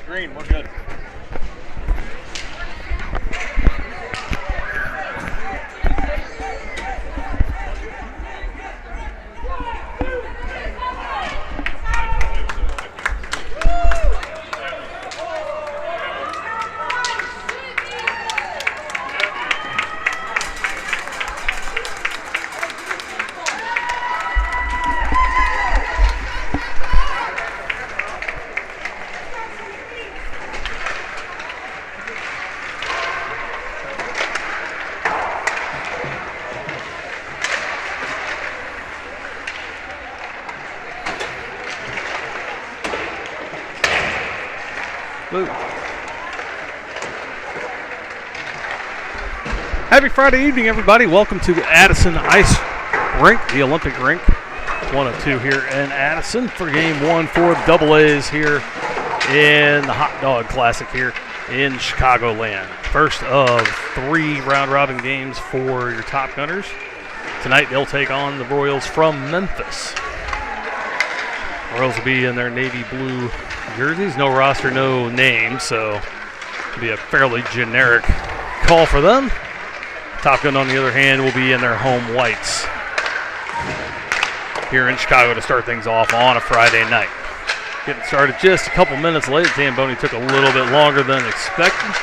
Green, we're good. Happy Friday evening, everybody. Welcome to Addison Ice Rink, the Olympic rink. 1 of 2 here in Addison for game 1 for the Double A's here in the Hot Dog Classic here in Chicagoland. First of 3 round-robin games for your Top Gunners. Tonight they'll take on the Royals from Memphis. Royals will be in their navy blue jerseys. No roster, no name, so it'll be a fairly generic call for them. Top Gun, on the other hand, will be in their home whites here in Chicago to start things off on a Friday night. Getting started just a couple minutes late. Zamboni took a little bit longer than expected,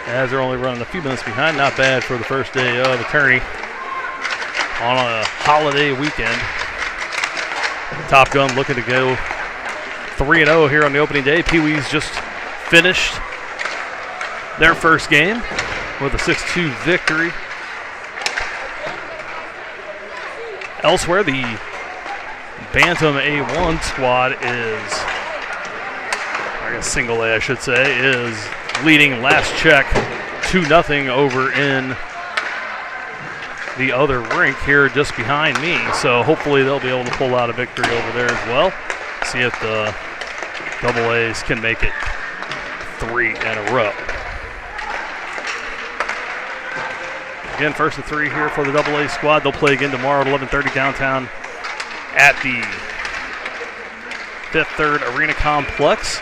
as they're only running a few minutes behind. Not bad for the first day of attorney on a holiday weekend. Top Gun looking to go 3-0 here on the opening day. Pee-wees just finished their first game with a 6-2 victory. Elsewhere, the Bantam A1 squad is, I guess single A I should say, is leading last check 2-0 over in the other rink here just behind me. So hopefully they'll be able to pull out a victory over there as well. See if the Double A's can make it 3 in a row. Again, first of 3 here for the Double A squad. They'll play again tomorrow at 11:30 downtown at the Fifth Third Arena Complex,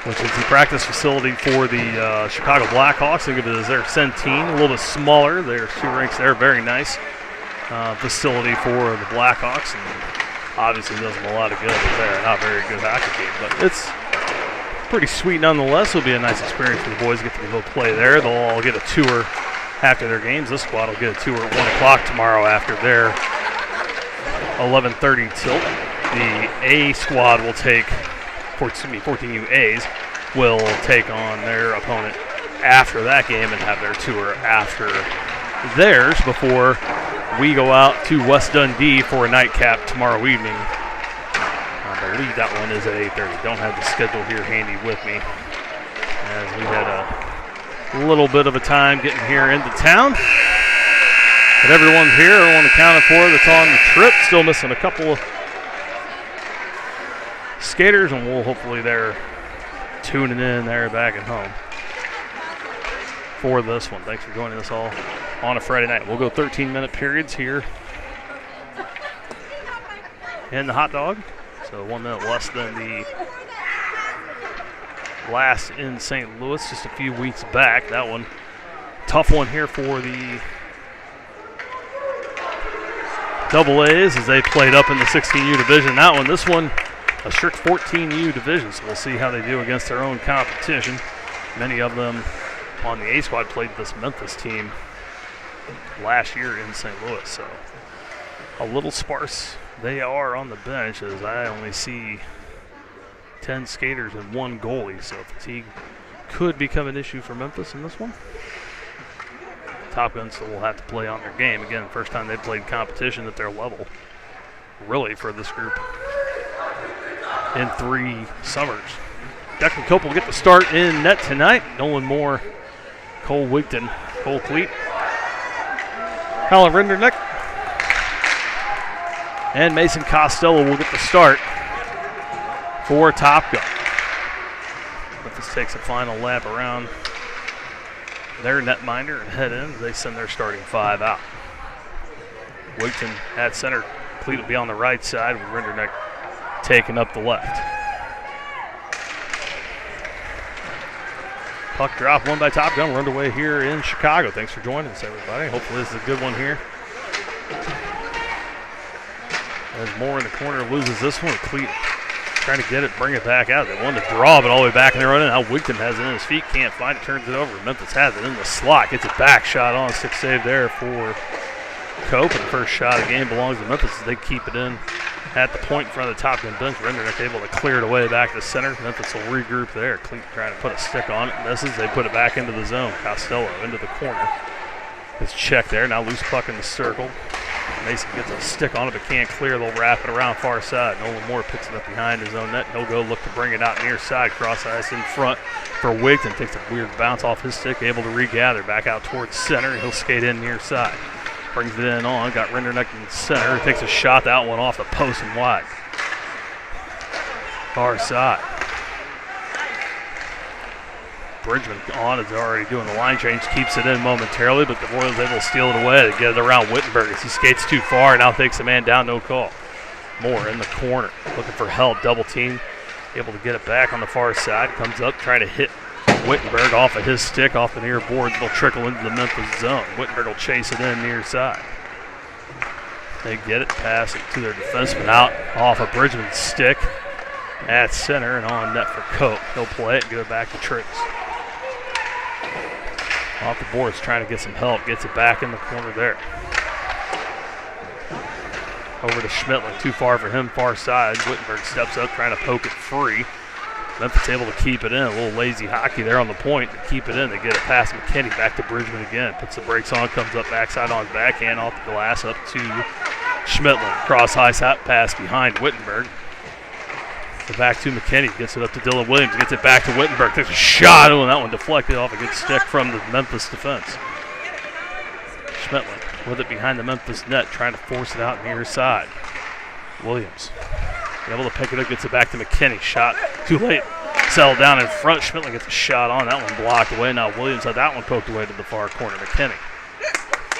which is the practice facility for the Chicago Blackhawks. Think of it as their Centene, a little bit smaller. There's 2 rinks there, very nice facility for the Blackhawks, and obviously does them a lot of good there. Not a very good hockey team, but it's pretty sweet nonetheless. It'll be a nice experience for the boys to get to go play there. They'll all get a tour after their games. This squad will get a tour at 1 o'clock tomorrow after their 11:30 tilt. The A squad will take, 14U A's will take on their opponent after that game and have their tour after theirs before we go out to West Dundee for a nightcap tomorrow evening. I believe that one is at 8:30. Don't have the schedule here handy with me, as we had a little bit of a time getting here into town. But everyone's here, everyone accounted for that's on the trip. Still missing a couple of skaters, and we'll hopefully they're tuning in there back at home for this one. Thanks for joining us all on a Friday night. We'll go 13-minute periods here in the hot dog. So 1 minute less than the last in St. Louis just a few weeks back. That one, tough one here for the Double A's as they played up in the 16U division. This one, a strict 14U division, so we'll see how they do against their own competition. Many of them on the A squad played this Memphis team last year in St. Louis, so a little sparse they are on the bench, as I only see 10 skaters and 1 goalie, so fatigue could become an issue for Memphis in this one. Top Gun still will have to play on their game. Again, first time they've played competition at their level, really, for this group in 3 summers. Declan Cope will get the start in net tonight. Nolan Moore, Cole Wigton, Cole Cleet, Colin Rinderneck, and Mason Costello will get the start for Top Gun. Memphis takes a final lap around their netminder and head in. They send their starting 5 out. Wigton at center. Cleet will be on the right side with Rinderneck taking up the left. Puck drop, won by Top Gun. We're underway here in Chicago. Thanks for joining us, everybody. Hopefully this is a good one here. As Moore in the corner loses this one. Cleat trying to get it, bring it back out. They wanted to draw, but all the way back in the run. Now Wigton has it in his feet, can't find it, turns it over. Memphis has it in the slot, gets it back, shot on, stick save there for Cope. And the first shot of the game belongs to Memphis as they keep it in at the point in front of the Top Gun bench. Rendernick able to clear it away back to center. Memphis will regroup there. Cleat trying to put a stick on it, misses. They put it back into the zone. Costello into the corner. It's checked there, now loose puck in the circle. Mason gets a stick on it but can't clear. They'll wrap it around far side. Nolan Moore picks it up behind his own net. He'll go look to bring it out near side. Cross ice in front for Wigton. Takes a weird bounce off his stick. Able to regather. Back out towards center. He'll skate in near side. Brings it in on. Got Rendernick in center. Takes a shot. That one off the post and wide. Far side. Bridgman on is already doing the line change, keeps it in momentarily, but the Royals able to steal it away to get it around Wittenberg as he skates too far, now takes the man down, no call. Moore in the corner, looking for help, double team, able to get it back on the far side, comes up, trying to hit Wittenberg off of his stick, off the near boards, they'll trickle into the Memphis zone. Wittenberg will chase it in near side. They get it, pass it to their defenseman out off of Bridgman's stick at center and on net for Cope. He'll play it and give it back to Triggs. Off the boards, trying to get some help. Gets it back in the corner there. Over to Schmittling, too far for him, far side. Wittenberg steps up, trying to poke it free. Memphis able to keep it in. A little lazy hockey there on the point to keep it in. They get it past McKinney, back to Bridgman again. Puts the brakes on, comes up backside on his backhand, off the glass, up to Schmittling. Cross ice pass behind Wittenberg. Back to McKinney, gets it up to Dylan Williams, gets it back to Wittenberg, takes a shot, and that one deflected off a good stick from the Memphis defense. Schmittling with it behind the Memphis net, trying to force it out near side. Williams able to pick it up, gets it back to McKinney, shot too late, settled down in front. Schmittling gets a shot on, that one blocked away. Now Williams had that one poked away to the far corner. McKinney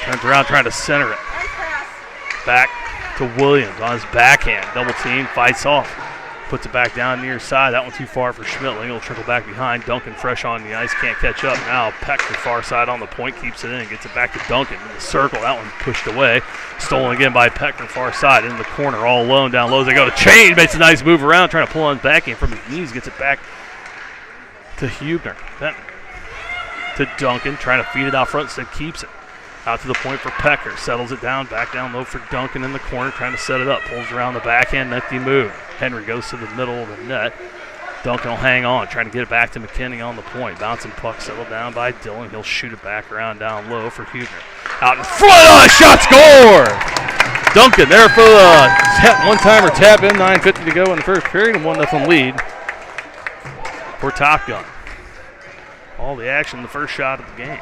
turns around, trying to center it. Back to Williams on his backhand, double team, fights off. Puts it back down near side. That one too far for Schmittling. He'll trickle back behind. Duncan fresh on the ice. Can't catch up. Now Peck to far side on the point. Keeps it in. Gets it back to Duncan in the circle. That one pushed away. Stolen again by Peck from far side. In the corner all alone. Down low as they go to Chain. Makes a nice move around. Trying to pull on his backhand from his knees. Gets it back to Hubner. Then to Duncan. Trying to feed it out front. Instead keeps it. Out to the point for Pecker. Settles it down. Back down low for Duncan in the corner. Trying to set it up. Pulls around the backhand. Nifty move. Henry goes to the middle of the net. Duncan will hang on. Trying to get it back to McKinney on the point. Bouncing puck settled down by Dillon. He'll shoot it back around down low for Hubner. Out in front. Shot score! Duncan there for the one-timer tap in. 9:50 to go in the first period. And 1-0 lead for Top Gun. All the action, the first shot of the game.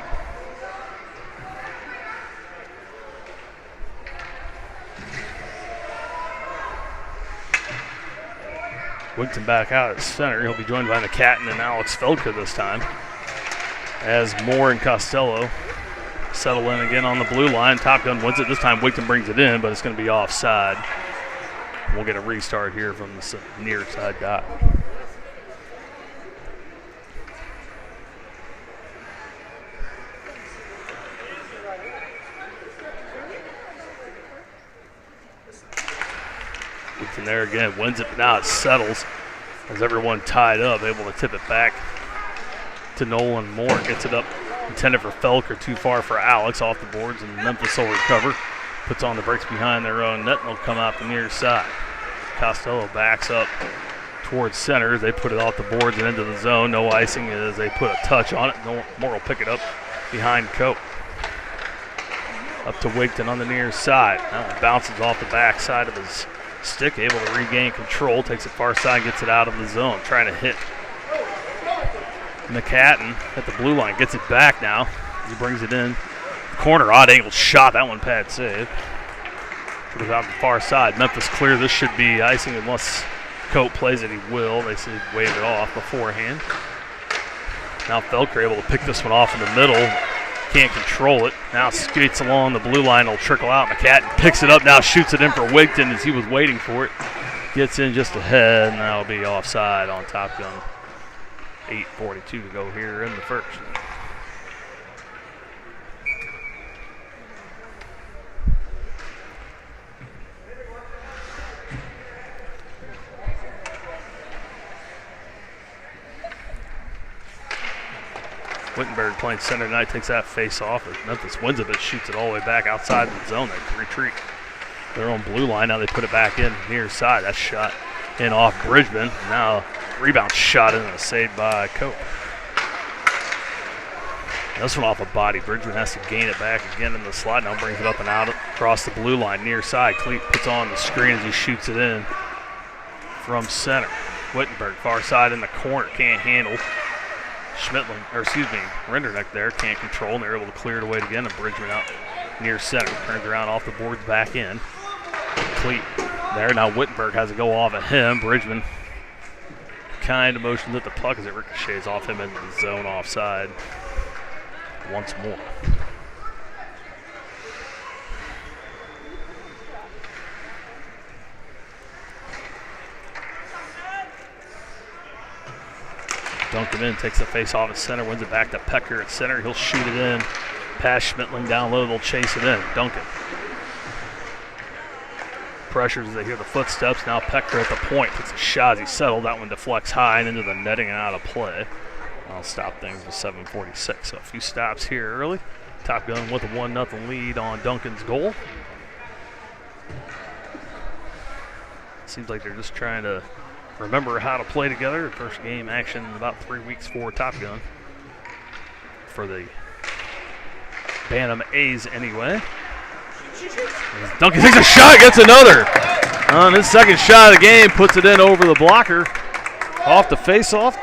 Wigton back out at center. He'll be joined by McCatton and Alex Feldka this time. As Moore and Costello settle in again on the blue line. Top Gun wins it. This time Wigton brings it in, but it's going to be offside. We'll get a restart here from the near side dot. Wigton there again, wins it, but now it settles as everyone tied up, able to tip it back to Nolan Moore. Gets it up, intended for Felker, too far for Alex, off the boards, and Memphis will recover. Puts on the brakes behind their own net, and they'll come out the near side. Costello backs up towards center as they put it off the boards and into the zone. No icing as they put a touch on it. Moore will pick it up behind Cope. Up to Wigton on the near side. That one bounces off the back side of his stick, able to regain control, takes it far side, gets it out of the zone, trying to hit McCatton at the blue line, gets it back now. He brings it in. Corner, odd angle shot, that one pad save. Put it out the far side. Memphis clear, this should be icing unless Cope plays it, he will. They say wave it off beforehand. Now Felker able to pick this one off in the middle. Can't control it. Now skates along the blue line. Will trickle out. McCatton picks it up. Now shoots it in for Wigton as he was waiting for it. Gets in just ahead, and that'll be offside on Top Gun. 8:42 to go here in the first. Wittenberg playing center tonight, takes that face off. Memphis wins it, but shoots it all the way back outside the zone. They retreat their own blue line. Now they put it back in near side. That shot in off Bridgman. Now rebound shot in and a save by Cope. This one off a body. Bridgman has to gain it back again in the slot. Now brings it up and out across the blue line near side. Cleat puts on the screen as he shoots it in from center. Wittenberg far side in the corner, can't handle. Renderneck there can't control, and they're able to clear it away again. And Bridgman out near center, turns around off the boards back in. Cleat there. Now Wittenberg has to go off at him. Bridgman kind of motions at the puck as it ricochets off him in the zone offside once more. Duncan in, takes the face off at center, wins it back to Pecker at center. He'll shoot it in. Pass Schmittling down low, they'll chase it in. Duncan pressures as they hear the footsteps. Now Pecker at the point, takes a shot as he settled. That one deflects high and into the netting and out of play. I'll stop things with 7:46. So a few stops here early. Top Gun with a 1-0 lead on Duncan's goal. Seems like they're just trying to remember how to play together. First game action in about 3 weeks for Top Gun. For the Bantam A's anyway. Duncan takes a shot, gets another. On his second shot of the game, puts it in over the blocker. Off the face-off.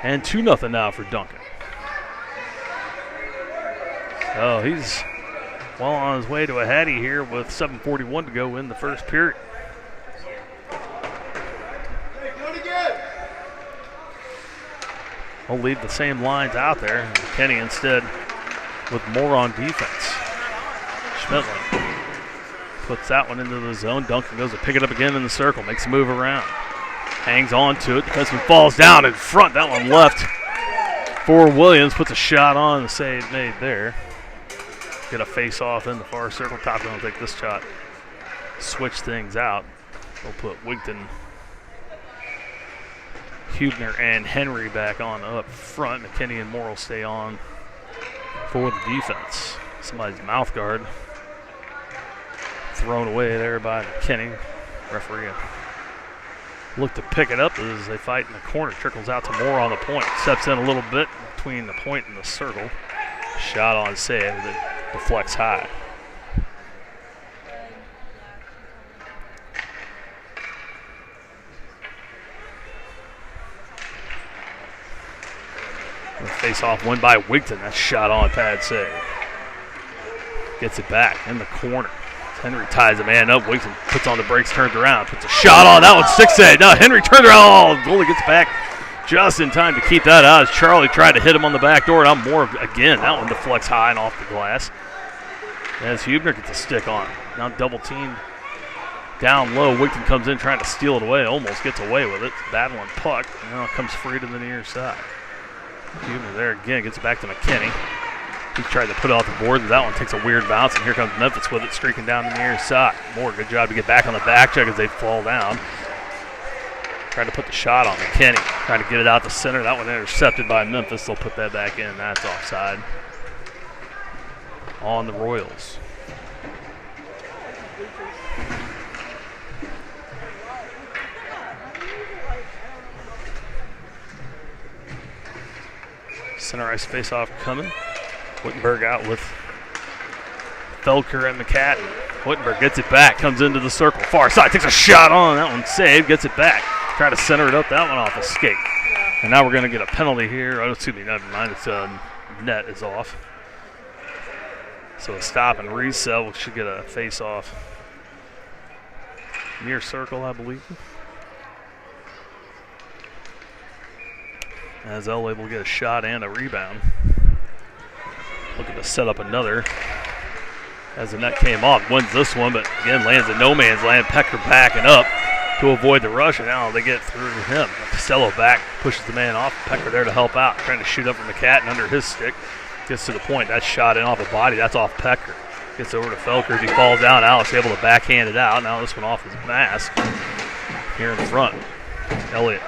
And 2-0 now for Duncan. So he's well on his way to a hattie here with 7:41 to go in the first period. We'll leave the same lines out there. McKinney instead with more on defense. Schmittling puts that one into the zone. Duncan goes to pick it up again in the circle, makes a move around. Hangs on to it. The defenseman falls down in front. That one left for Williams. Puts a shot on. The save made there. Get a face off in the far circle. Top Gun will take this shot. Switch things out. We'll put Wigton, Hubner, and Henry back on up front. McKinney and Moore will stay on for the defense. Somebody's mouth guard thrown away there by McKinney. Referee look to pick it up as they fight in the corner. Trickles out to Moore on the point. Steps in a little bit between the point and the circle. Shot on save that deflects high. Face-off won by Wigton. That shot on pad save. Gets it back in the corner. Henry ties a man up. Wigton puts on the brakes, turns around, puts a shot on. That one's 6-8. Now Henry turns around. Oh, goalie gets back just in time to keep that out as Charlie tried to hit him on the back door. Now Moore again. That one deflects high and off the glass. As Hubner gets a stick on. Now double team down low. Wigton comes in trying to steal it away. Almost gets away with it. Battling puck. Now it comes free to the near side. Hubner there again, gets it back to McKinney. He tried to put it off the board, but that one takes a weird bounce, and here comes Memphis with it, streaking down the near side. Moore, good job to get back on the back check as they fall down. Trying to put the shot on McKinney, trying to get it out the center. That one intercepted by Memphis. They'll put that back in. That's offside on the Royals. Center ice face-off coming. Wittenberg out with Felker and McCadden. Wittenberg gets it back, comes into the circle, far side, takes a shot on. That one saved, gets it back. Try to center it up, that one off a skate. And now we're going to get a penalty here. Oh, excuse me, never mind. It's net is off. So a stop and reset. We should get a face-off near circle, I believe. As L able to get a shot and a rebound. Looking to set up another. As the net came off, wins this one, but again lands in no man's land. Pecker backing up. to avoid the rush, and now they get through him. Costello back, pushes the man off. Pecker there to help out, trying to shoot up from McCatton under his stick. Gets to the point. That shot in off a body. That's off Pecker. Gets over to Felker as he falls down. Alex able to backhand it out. Now this one off his mask. Here in front. Elliott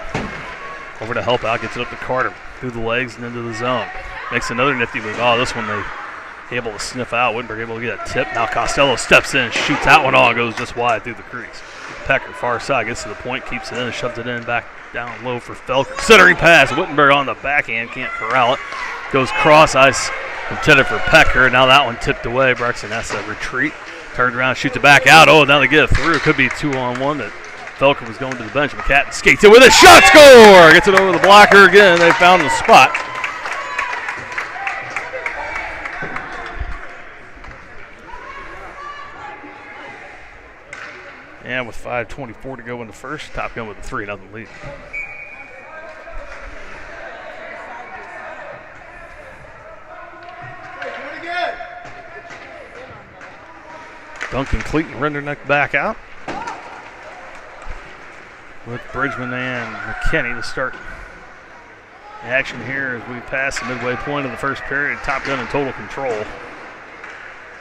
over to help out. Gets it up to Carter. Through the legs and into the zone. Makes another nifty move. Oh, this one they able to sniff out. Wittenberg able to get a tip. Now Costello steps in, shoots that one. Oh, it goes just wide through the crease. Pecker, far side, gets to the point, keeps it in, shoves it in back down low for Felker. Centering pass. Wittenberg on the backhand, can't corral it. Goes cross ice, intended for Pecker. Now that one tipped away. Braxton has to retreat. Turns around, shoots it back out. Oh, now they get it through. Could be 2-on-1 that Felker was going to the bench. McCatton skates it with a shot, score! Gets it over the blocker again. They found the spot. And with 5:24 to go in the first, Top Gun with a 3-0 lead. Duncan Clayton Renderneck back out. With Bridgman and McKinney to start action here as we pass the midway point of the first period. Top Gun in total control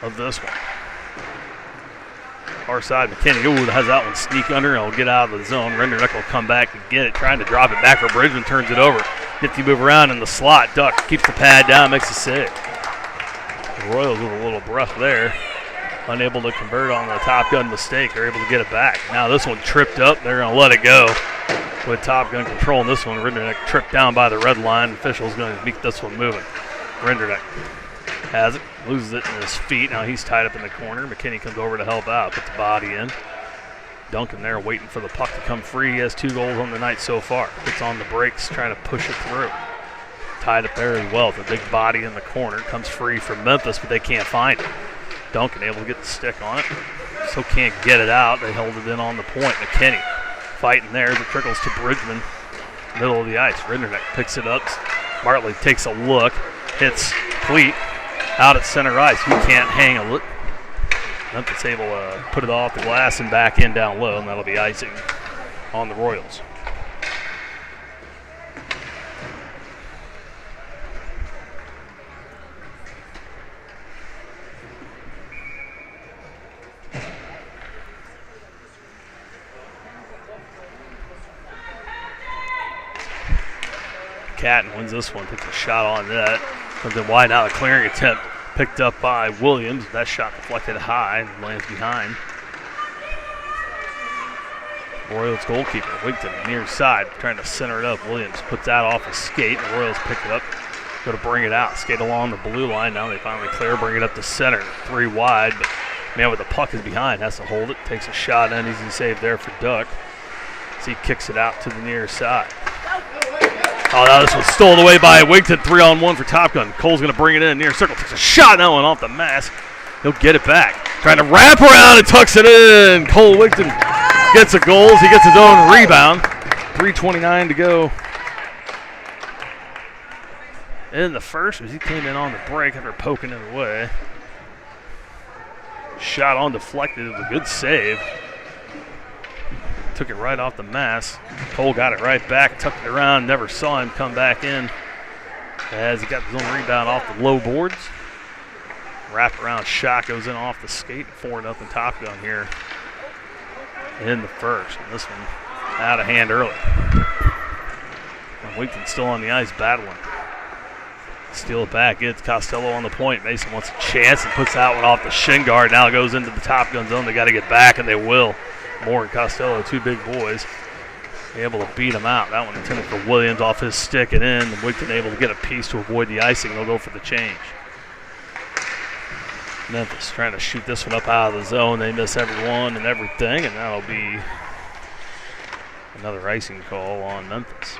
of this one. Far side, McKinney, ooh, has that one sneak under and will get out of the zone. Renderneck will come back and get it, trying to drop it back for Bridgman, turns it over. Nifty move around in the slot. Duck keeps the pad down, makes a save. The Royals with a little breath there. Unable to convert on the Top Gun mistake. They're able to get it back. Now this one tripped up. They're going to let it go with Top Gun controlling this one. Renderneck tripped down by the red line. Official's going to keep this one moving. Renderneck has it, loses it in his feet. Now he's tied up in the corner. McKinney comes over to help out, put the body in. Duncan there waiting for the puck to come free. He has 2 goals on the night so far. Gets on the brakes, trying to push it through. Tied up there as well. The big body in the corner comes free from Memphis, but they can't find it. Duncan able to get the stick on it. So can't get it out. They held it in on the point. McKinney fighting there as it trickles to Bridgman. Middle of the ice. Renderneck picks it up. Bartley takes a look. Hits Cleat out at center ice. He can't handle it. Memphis able to put it off the glass and back in down low, and that'll be icing on the Royals. Catton wins this one, takes a shot on net. Comes in wide now, a clearing attempt picked up by Williams. That shot deflected high and lands behind. Royals goalkeeper, Wigton, near side, trying to center it up. Williams puts that off his skate. The Royals pick it up, go to bring it out. Skate along the blue line. Now they finally clear, bring it up to center. 3 wide, but man with the puck is behind, has to hold it. Takes a shot in, easy save there for Duck. So he kicks it out to the near side. Oh, now this was stolen away by Wigton. 3-on-1 for Top Gun. Cole's going to bring it in near circle. Takes a shot. That one off the mask. He'll get it back. Trying to wrap around and tucks it in. Cole Wigton gets a goal. He gets his own rebound. 3:29 to go in the first as he came in on the break after poking it away. Shot on deflected. It was a good save. Took it right off the mask. Cole got it right back, tucked it around, never saw him come back in as he got his own rebound off the low boards. Wraparound shot goes in off the skate. 4-0 Top Gun here in the first. And this one out of hand early. And Wigton still on the ice battling. Steal it back, gets Costello on the point. Mason wants a chance and puts that one off the shin guard. Now it goes into the Top Gun zone. They got to get back, and they will. Moore and Costello, 2 big boys, able to beat him out. That one intended for Williams off his stick and in. And Wigton able to get a piece to avoid the icing. They'll go for the change. Memphis trying to shoot this one up out of the zone. They miss everyone and everything, and that'll be another icing call on Memphis.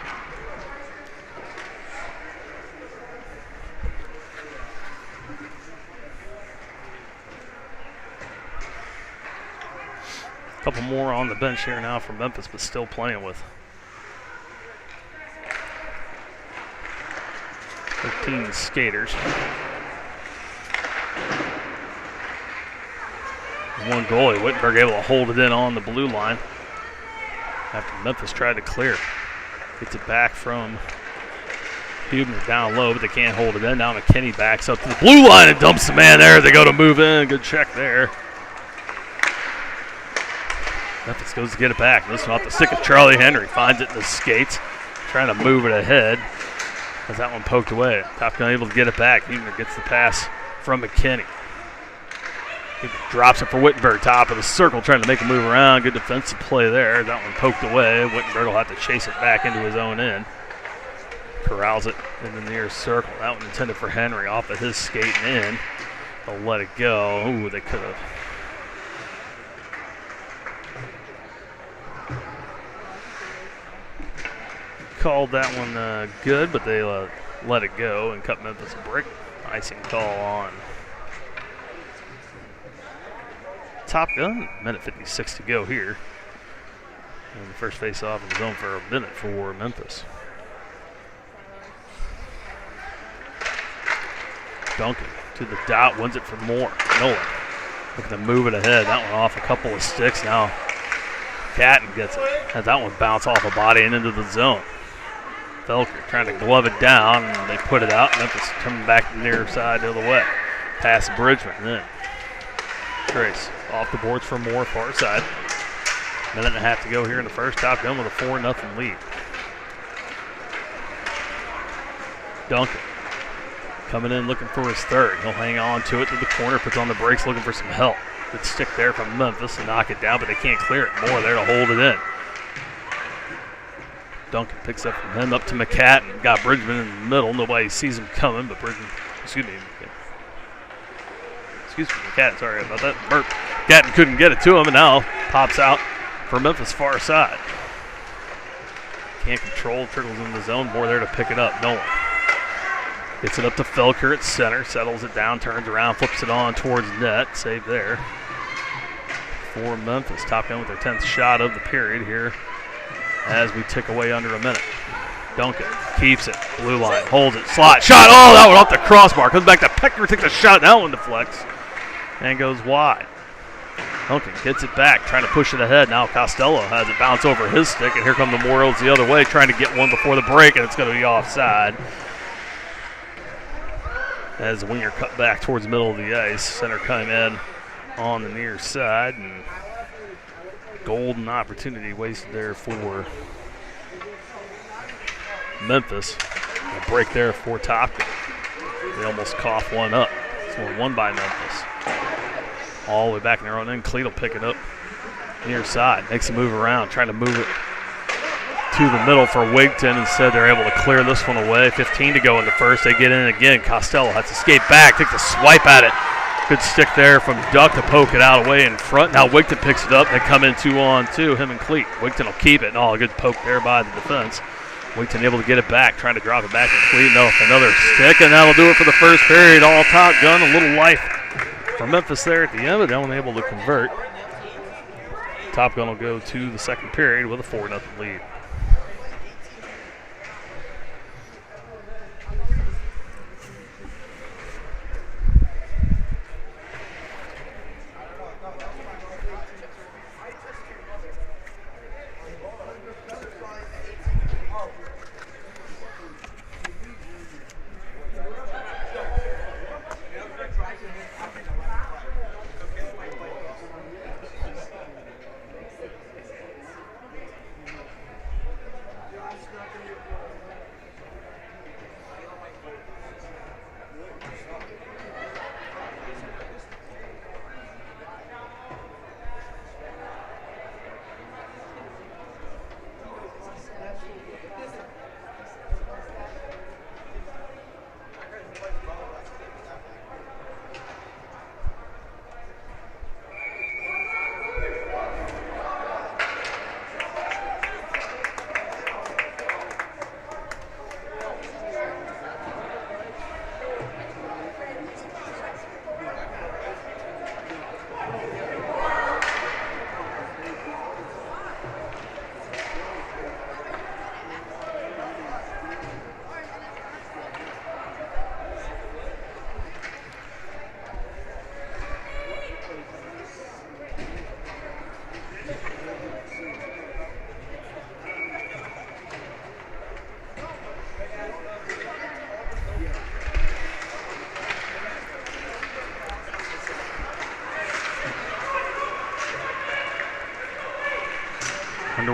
A couple more on the bench here now for Memphis, but still playing with 15 skaters. 1 goalie. Wittenberg able to hold it in on the blue line. after Memphis tried to clear. Gets it back from Hubner down low, but they can't hold it in. Now McKinney backs up to the blue line and dumps the man there. They go to move in. Good check there. Memphis goes to get it back. This one off the stick of Charlie Henry. Finds it in the skates. Trying to move it ahead. Has that one poked away. Top Gun able to get it back. Hubner gets the pass from McKinney. He drops it for Wittenberg. Top of the circle, trying to make a move around. Good defensive play there. That one poked away. Wittenberg will have to chase it back into his own end. Corrals it in the near circle. That one intended for Henry off of his skating in. They'll let it go. Ooh, they could have. Called that one good, but they let it go and cut Memphis a break. Icing call on Top Gun. Minute 56 to go here. And the first face-off in the zone for a minute for Memphis. Duncan to the dot, wins it for Moore. Nolan looking to move it ahead. That one off a couple of sticks. Now Catton gets it. Has that one bounce off a body and into the zone. Felker trying to glove it down, and they put it out. Memphis coming back to the near side the other way. Pass Bridgman. Then Trace off the boards for Moore, far side. Minute and a half to go here in the first. Top Gun with a 4-0 lead. Duncan coming in looking for his third. He'll hang on to it to the corner, puts on the brakes looking for some help. Good stick there from Memphis to knock it down, but they can't clear it. Moore there to hold it in. Duncan picks up from him up to McCatton. Got Bridgman in the middle. Nobody sees him coming, but Bridgman, McCatton, sorry about that. Burp. McCatton couldn't get it to him, and now pops out for Memphis far side. Can't control, trickles in the zone. Moore there to pick it up. Nolan gets it up to Felker at center, settles it down, turns around, flips it on towards net. Save there for Memphis. Top Gun with their 10th shot of the period here as we tick away under a minute. Duncan keeps it, blue line, holds it, slot, shot. Oh, that one off the crossbar. Comes back to Peckner, takes a shot. That one deflects and goes wide. Duncan gets it back, trying to push it ahead. Now Costello has it bounce over his stick, and here come the Memorials the other way, trying to get one before the break, and it's going to be offside. As the winger cut back towards the middle of the ice. Center coming in on the near side, and golden opportunity wasted there for Memphis. A break there for Top Gun. They almost cough one up. It's one won by Memphis. All the way back in their own end. Cleat will pick it up near side. Makes a move around, trying to move it to the middle for Wigton. Instead, they're able to clear this one away. 15 to go in the first. They get in again. Costello has to skate back, takes a swipe at it. Good stick there from Duck to poke it out away in front. Now Wigton picks it up. They come in 2-on-2, him and Cleat. Wigton will keep it. Oh, a good poke there by the defense. Wigton able to get it back, trying to drop it back to Cleat. No, another stick, and that'll do it for the first period. All Top Gun, a little life for Memphis there at the end, but they weren't able to convert. Top Gun will go to the second period with a 4-0 lead.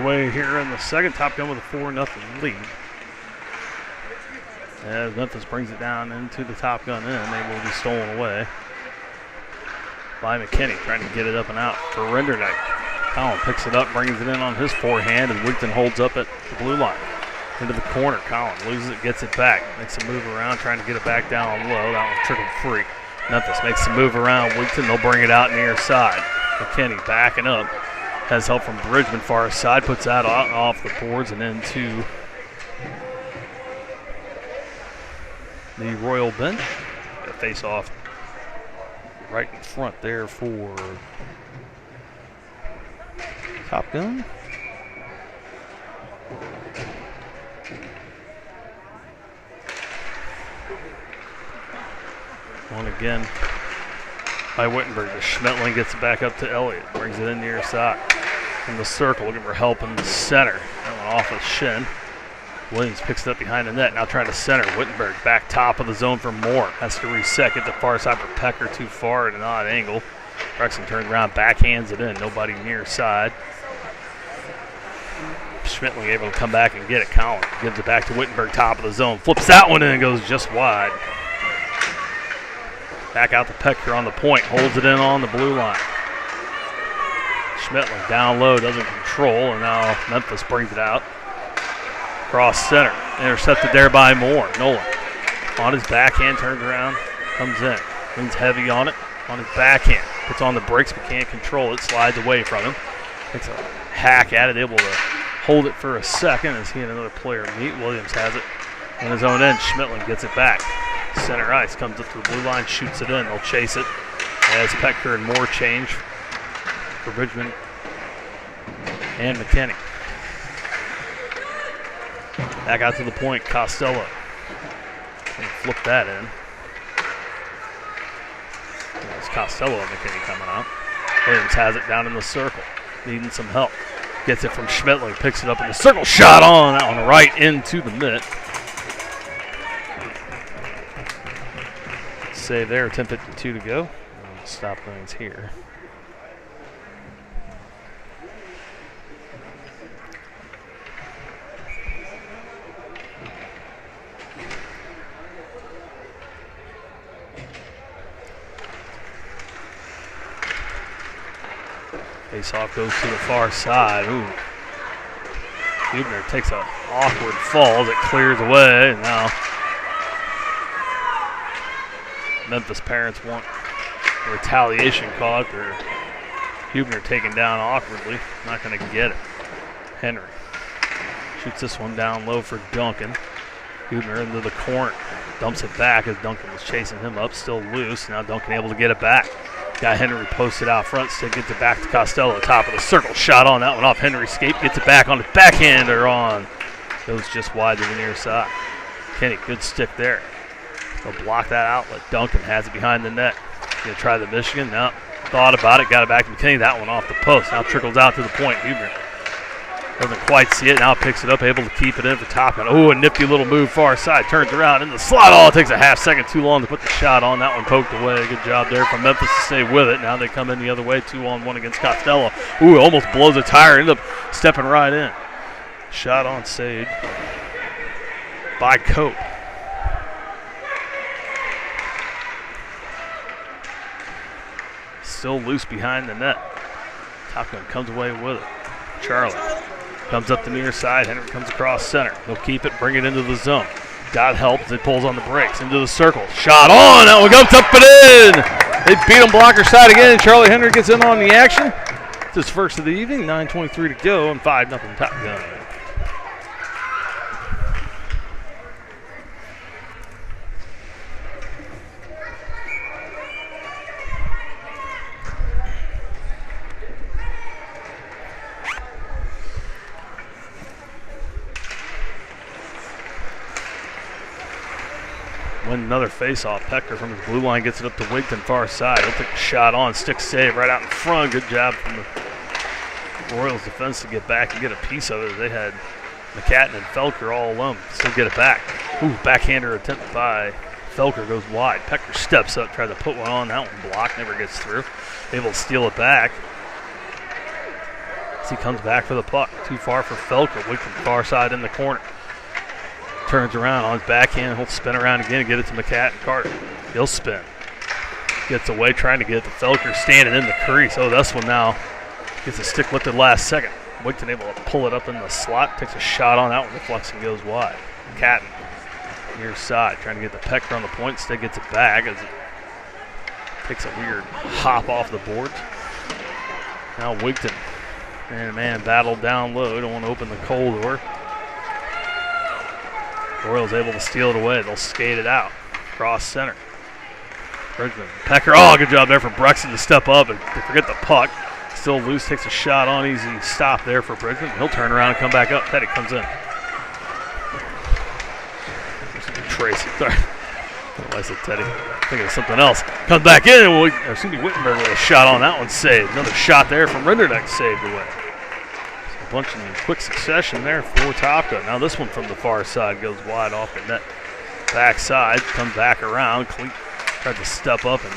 underway here in the second. Top Gun with a 4-0 lead. As Memphis brings it down into the Top Gun end, they will be stolen away by McKinney, trying to get it up and out for Rendernight. Collin picks it up, brings it in on his forehand, and Wigton holds up at the blue line. Into the corner, Collin loses it, gets it back, makes a move around, trying to get it back down low. That one's trickled free. Memphis makes a move around Wigton, they'll bring it out near side. McKinney backing up, has help from Bridgman far side, puts that off the boards and into the Royal bench. A face off right in front there for Top Gun. One again by Wittenberg. Schmetling gets it back up to Elliott. Brings it in near side. In the circle, looking for help in the center. That one off his shin. Williams picks it up behind the net. Now trying to center. Wittenberg back top of the zone for Moore. Has to reset. Get the far side for Pecker. Too far at an odd angle. Rexon turns around, backhands it in. Nobody near side. Schmetling able to come back and get it. Collin gives it back to Wittenberg, top of the zone. Flips that one in and goes just wide. Back out to Pecker on the point. Holds it in on the blue line. Schmetling down low, doesn't control, and now Memphis brings it out. Cross center. Intercepted there by Moore. Nolan on his backhand, turns around, comes in. Leans heavy on it, on his backhand. Puts on the brakes but can't control it. Slides away from him. Takes a hack at it, able to hold it for a second as he and another player meet. Williams has it on his own end. Schmetling gets it back. Center ice, comes up to the blue line, shoots it in. They'll chase it as Pecker and Moore change for Bridgman and McKinney. Back out to the point, Costello. Gonna flip that in. There's Costello and McKinney coming out. Williams has it down in the circle, needing some help. Gets it from Schmetling, picks it up in the circle, shot on, that one right into the net. Save there, 10:52 to go. We'll stop things here. Face-off goes to the far side. Ooh. Huebner takes an awkward fall as it clears away, and now Memphis parents want a retaliation call after Huebner taken down awkwardly. Not going to get it. Henry shoots this one down low for Duncan. Huebner into the corner. Dumps it back as Duncan was chasing him up. Still loose. Now Duncan able to get it back. Got Henry posted out front. Still gets it back to Costello. Top of the circle. Shot on that one off Henry's skate. Gets it back on his backhander on. Goes just wide to the near side. Kenny, good stick there. They'll block that outlet. Duncan has it behind the net. Gonna try the Michigan. No. Thought about it. Got it back to McKinney. That one off the post. Now trickles out to the point. Huebner doesn't quite see it. Now picks it up. Able to keep it in for Top Gun. Oh, a nifty little move far side. Turns around in the slot. Oh, it takes a half second too long to put the shot on. That one poked away. Good job there from Memphis to stay with it. Now they come in the other way. 2-on-1 against Costello. Ooh, almost blows a tire. Ended up stepping right in. Shot on saved by Cope. Still loose behind the net. Top Gun comes away with it. Charlie comes up the near side. Henry comes across center. He'll keep it, bring it into the zone. Got help as it pulls on the brakes. Into the circle. Shot on. That one goes up and in. They beat him blocker side again. Charlie Henry gets in on the action. It's his first of the evening. 9:23 to go and 5-0 Top Gun. Win another face-off. Pecker from his blue line gets it up to Wigton far side. He'll take a shot on. Stick save right out in front. Good job from the Royals defense to get back and get a piece of it. They had McCatton and Felker all alone. Still get it back. Ooh, backhander attempt by Felker goes wide. Pecker steps up, tries to put one on. That one blocked, never gets through. Able to steal it back. He comes back for the puck. Too far for Felker. Wigton far side in the corner. Turns around on his backhand. He'll spin around again and get it to McCat and Carter. He'll spin. Gets away trying to get it to Felker standing in the crease. Oh, this one now gets a stick lifted last second. Wigton able to pull it up in the slot. Takes a shot on that one. Deflects and goes wide. Catton near side trying to get the Pecker on the point. Instead gets it back as it takes a weird hop off the board. Now Wigton, man battle down low. Don't want to open the cold door. Royals able to steal it away. They'll skate it out. Cross center. Bridgman. Pecker. Oh, good job there for Brexton to step up and forget the puck. Still loose. Takes a shot on. Easy stop there for Bridgman. He'll turn around and come back up. Teddy comes in. Tracy. Sorry. I said Teddy. Thinking of something else. Comes back in. Wittenberg with a shot on that one. Saved. Another shot there from Renderneck saved away. A bunch in quick succession there for Topka. Now this one from the far side goes wide off the net. Backside. Comes back around. Cleat tried to step up and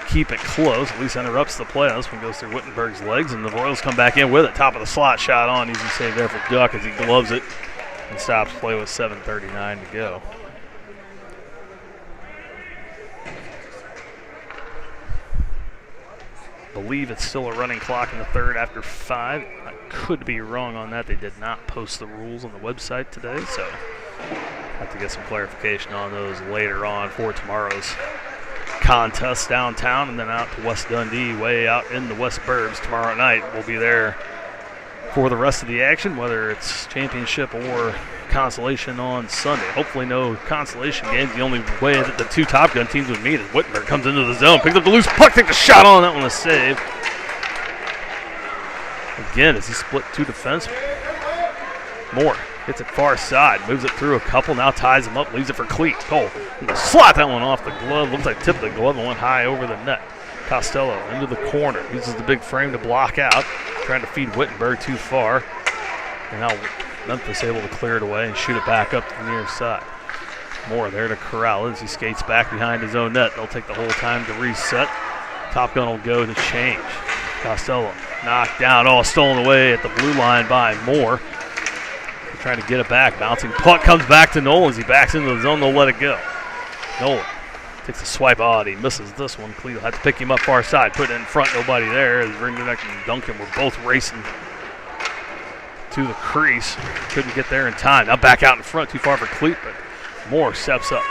keep it close. At least interrupts the play. This one goes through Wittenberg's legs, and the Royals come back in with it. Top of the slot shot on. Easy save there for Duck as he gloves it and stops play with 7:39 to go. I believe it's still a running clock in the third after 5. I could be wrong on that. They did not post the rules on the website today, so I have to get some clarification on those later on for tomorrow's contest downtown, and then out to West Dundee, way out in the West Burbs tomorrow night. We'll be there for the rest of the action, whether it's championship or consolation on Sunday. Hopefully no consolation games. The only way that the two Top Gun teams would meet is Wittenberg comes into the zone, picks up the loose puck, takes a shot on that one, a save. Again, as he split two defensemen. Moore hits it far side, moves it through a couple, now ties him up, leaves it for Cleat. Cole, slot that one off the glove. Looks like tipped the glove and went high over the net. Costello into the corner, uses the big frame to block out, trying to feed Wittenberg too far. And now Memphis able to clear it away and shoot it back up to the near side. Moore there to corral as he skates back behind his own net. They'll take the whole time to reset. Top Gun will go to change. Costello knocked down, all stolen away at the blue line by Moore. They're trying to get it back. Bouncing puck comes back to Nolan as he backs into the zone. They'll let it go. Nolan takes a swipe out. He misses this one. Cleveland had to pick him up far side, put it in front. Nobody there as Rinderneck and Duncan were both racing to the crease. Couldn't get there in time. Now back out in front, too far for Cleat, but Moore steps up.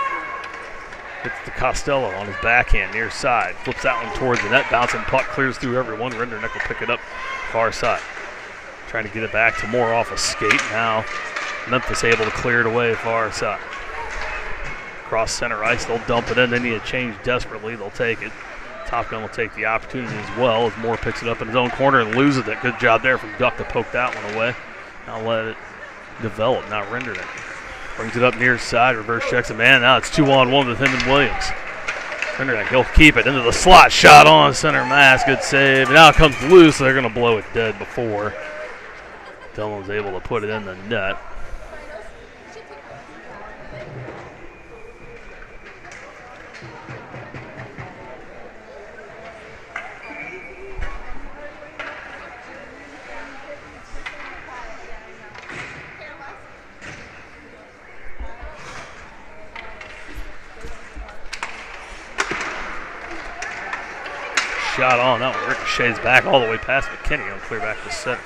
Hits the Costello on his backhand near side. Flips that one towards the net. Bouncing puck clears through everyone. Rinderneck will pick it up far side. Trying to get it back to Moore off a skate. Now Memphis able to clear it away far side. Cross center ice, they'll dump it in. They need a change desperately. They'll take it. Top Gun will take the opportunity as well as Moore picks it up in his own corner and loses it. Good job there from Duck to poke that one away. Now let it develop. Now Rinderneck brings it up near side. Reverse checks it. Man, now it's 2-on-1 with him and Williams. Rinderneck, he'll keep it into the slot. Shot on center mass. Good save. Now it comes loose, so they're going to blow it dead before Dillon's able to put it in the net. Shot on that one. Ricochets back all the way past McKinney. He'll clear back to center.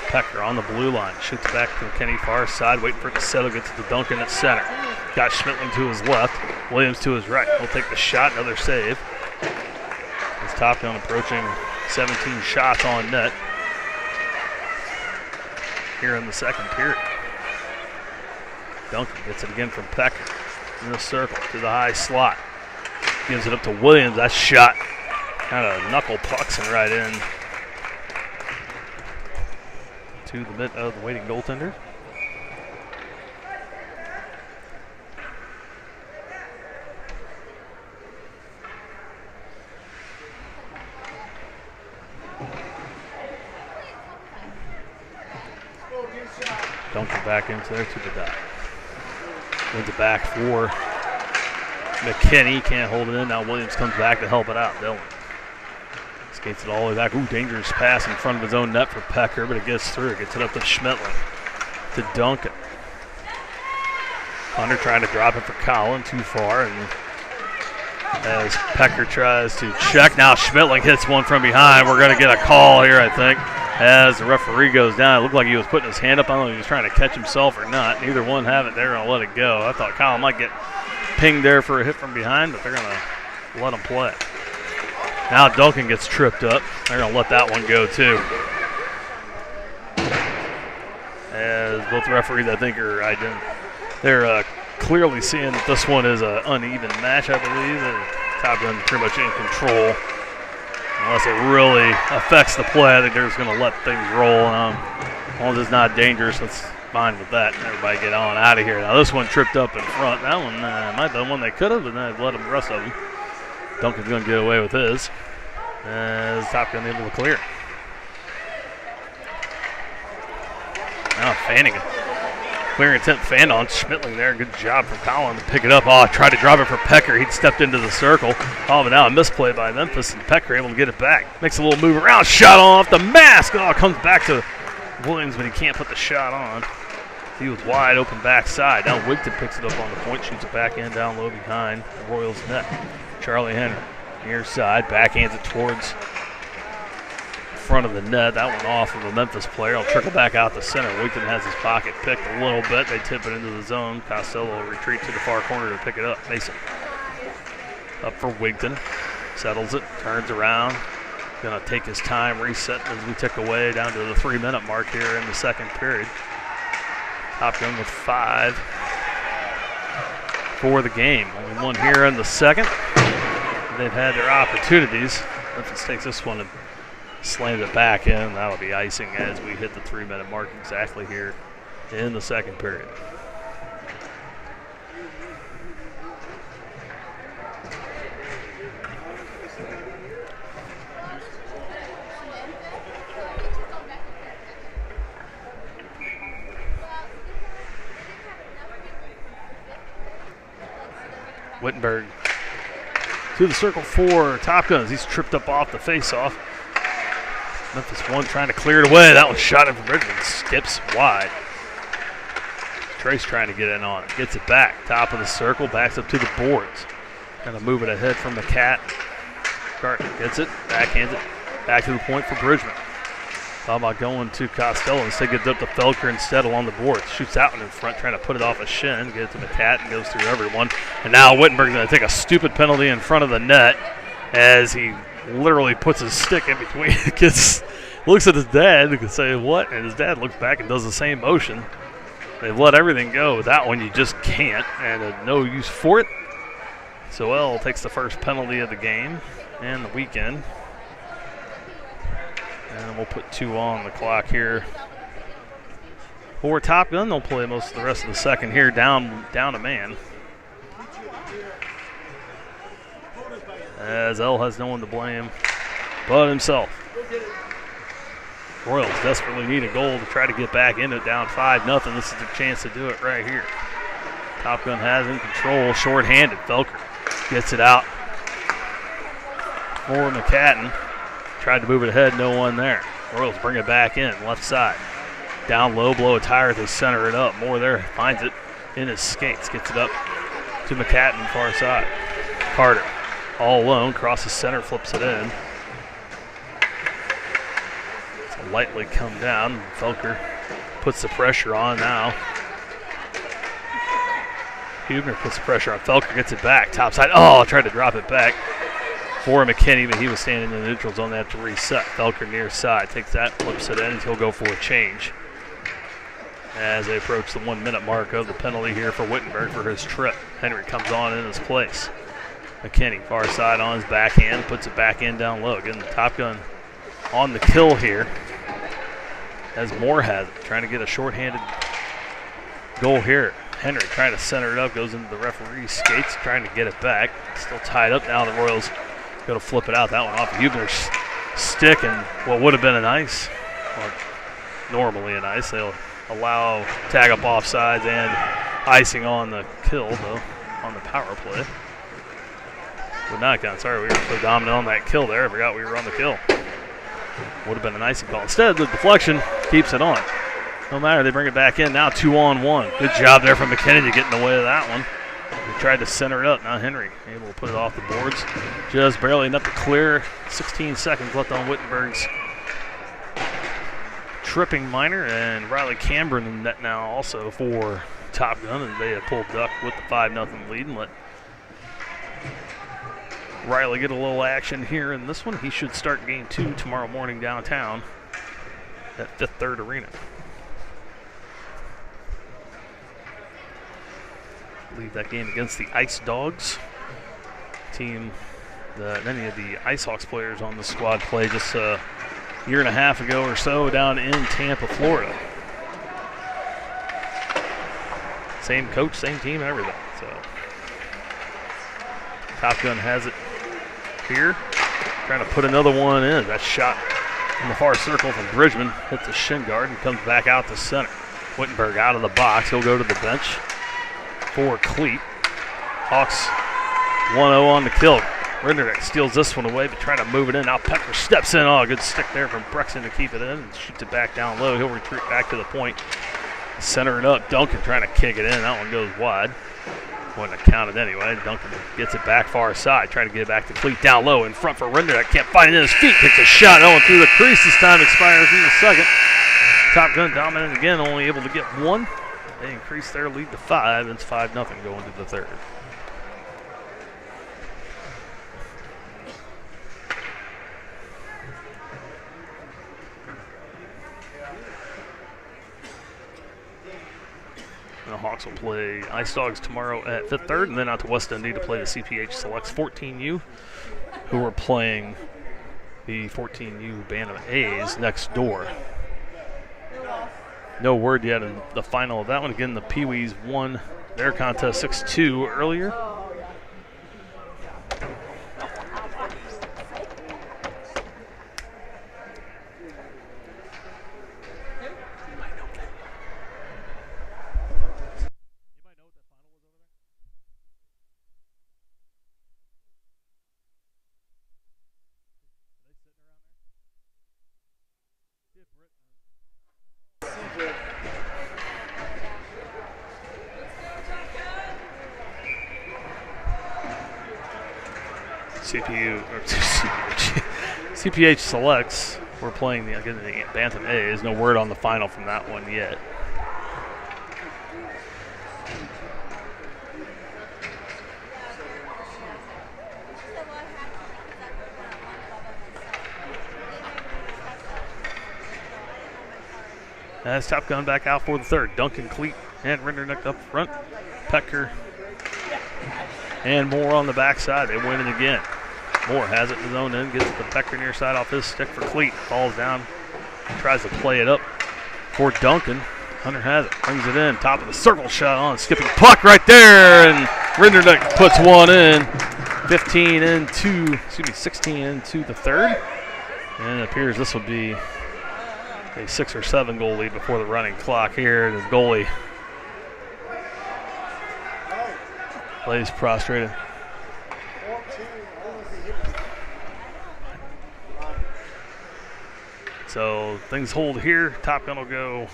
Pecker on the blue line. Shoots back to McKinney far side. Waiting for it to settle. Gets it to Duncan at center. Got Schmittling to his left. Williams to his right. He'll take the shot. Another save. His Top Gun approaching 17 shots on net here in the second period. Duncan gets it again from Pecker in the circle to the high slot. Gives it up to Williams. That shot kind of knuckle pucks and right in to the mitt of the waiting goaltender. Duncan back into there to the dot. Wins it back for McKinney. Can't hold it in. Now Williams comes back to help it out. Dillon Skates it all the way back. Ooh, dangerous pass in front of his own net for Pecker, but it gets through. Gets it up to Schmittling. To Duncan. Hunter trying to drop it for Collin, too far. And as Pecker tries to check, now Schmittling hits one from behind. We're going to get a call here, I think, as the referee goes down. It looked like he was putting his hand up. I don't know if he was trying to catch himself or not. Neither one have it. They're going to let it go. I thought Collin might get pinged there for a hit from behind, but they're going to let him play. Now Duncan gets tripped up. They're going to let that one go, too. As both referees, I think, they're clearly seeing that this one is an uneven match, I believe. Top Gun pretty much in control. Unless it really affects the play, I think they're just going to let things roll. As long as it's not dangerous, that's fine with that. Everybody get on out of here. Now this one tripped up in front. That one might be the one they could have, but then they let them, the rest of them. Duncan's going to get away with his. As Top Gun able to clear. Now fanning it. Clear intent fan on Schmittling there. Good job from Collin to pick it up. Oh, tried to drop it for Pecker. He'd stepped into the circle. Oh, but now a misplay by Memphis, and Pecker able to get it back. Makes a little move around. Shot off the mask. Oh, comes back to Williams, but he can't put the shot on. He was wide open backside. Now Wigton picks it up on the point, shoots it back in down low behind the Royals net. Charlie Henry, near side, backhands it towards front of the net. That one off of a Memphis player. I'll trickle back out the center. Wigton has his pocket picked a little bit. They tip it into the zone. Costello will retreat to the far corner to pick it up. Mason up for Wigton. Settles it, turns around. Gonna take his time, reset as we tick away down to the 3-minute mark here in the second period. Top Gun with 5 for the game. Only one here in the second. They've had their opportunities. Memphis takes this one and slams it back in. That'll be icing as we hit the 3-minute mark exactly here in the second period. Wittenberg to the circle for Top Guns. He's tripped up off the face-off. Memphis one trying to clear it away. That one shot in from Bridgman. Skips wide. Trace trying to get in on it. Gets it back. Top of the circle. Backs up to the boards. Going to move it ahead from the Cat. Carter gets it. Backhands it. Back to the point for Bridgman. Thought about going to Costello. Instead gets up to Felker instead along the boards. Shoots out one in front, trying to put it off a shin. Get it to the Cat and goes through everyone. And now Wittenberg's going to take a stupid penalty in front of the net as he literally puts his stick in between. Looks at his dad and can say, what? And his dad looks back and does the same motion. They've let everything go. With that one, you just can't, and no use for it. So L takes the first penalty of the game and the weekend. And we'll put 2 on the clock here for Top Gun. They'll play most of the rest of the second here, down a man. As L has no one to blame but himself. Royals desperately need a goal to try to get back into it, down 5-0. This is the chance to do it right here. Top Gun has in control, short-handed. Felker gets it out for McCadden. Tried to move it ahead, no one there. Royals bring it back in, left side. Down low, blow a tire, they center it up. Moore there, finds it in his skates. Gets it up to McCadden, far side. Carter, all alone, crosses center, flips it in. It's lightly come down. Felker puts the pressure on now. Huebner puts the pressure on. Felker gets it back, top side. Oh, tried to drop it back for McKinney, but he was standing in the neutral zone. They have to reset. Felker near side takes that, flips it in. He'll go for a change as they approach the 1-minute mark of the penalty here for Wittenberg for his trip. Henry comes on in his place. McKinney far side on his backhand, puts it back in down low. Getting the Top Gun on the kill here as Moore has it, trying to get a shorthanded goal here. Henry trying to center it up, goes into the referee's skates, trying to get it back. Still tied up now. The Royals go to flip it out. That one off Huebner's stick and what would have been an ice, or normally an ice. They'll allow tag up offsides and icing on the kill, though, on the power play. Would not count. Sorry, we were so dominant on that kill there. I forgot we were on the kill. Would have been an icing call. Instead, the deflection keeps it on. No matter, they bring it back in. Now 2-on-1. Good job there from McKinney to get in the way of that one. He tried to center it up. Now Henry able to put it off the boards. Just barely enough to clear. 16 seconds left on Wittenberg's tripping minor. And Riley Cameron in net now also for Top Gun. And they have pulled duck with the 5-0 lead and let Riley get a little action here in this one. He should start game 2 tomorrow morning downtown at Fifth Third Arena. Leave that game against the Ice Dogs, team that many of the Ice Hawks players on the squad played just a year and a half ago or so down in Tampa, Florida. Same coach, same team, everything. So Top Gun has it here, trying to put another one in. That shot in the far circle from Bridgman hits the shin guard and comes back out to center. Wittenberg out of the box. He'll go to the bench for Cleat. Hawks 1-0 on the kill. Rinderneck steals this one away, but trying to move it in. Now Pecker steps in. Oh, good stick there from Brexton to keep it in and shoots it back down low. He'll retreat back to the point. Center it up. Duncan trying to kick it in. That one goes wide. Wouldn't have counted anyway. Duncan gets it back far side. Trying to get it back to Cleat down low in front for Rinderneck. Can't find it in his feet. Takes a shot. Oh, and through the crease this time. Expires in the second. Top Gun dominant again. Only able to get one. They increase their lead to 5. It's 5-0 going to the third. The Hawks will play Ice Dogs tomorrow at Fifth Third, and then out to West Indy to play the CPH Selects 14U, who are playing the 14U Bantam A's next door. No word yet in the final of that one. Again, the Pee-wees won their contest 6-2 earlier. CPH Selects. We're playing the Bantam A's. No word on the final from that one yet. As Top Gun back out for the third. Duncan, Cleat, and Rinderneck up front. Pecker and Moore on the backside. They win it again. Moore has it in his own end, gets the Pecker near side off his stick for Cleat. Falls down, tries to play it up for Duncan. Hunter has it, brings it in, top of the circle shot on, skipping puck right there, and Rinderneck puts one in. 16 into the third. And it appears this will be a 6 or 7 goal lead before the running clock here. The goalie lays prostrated. So things hold here. Top Gun will go.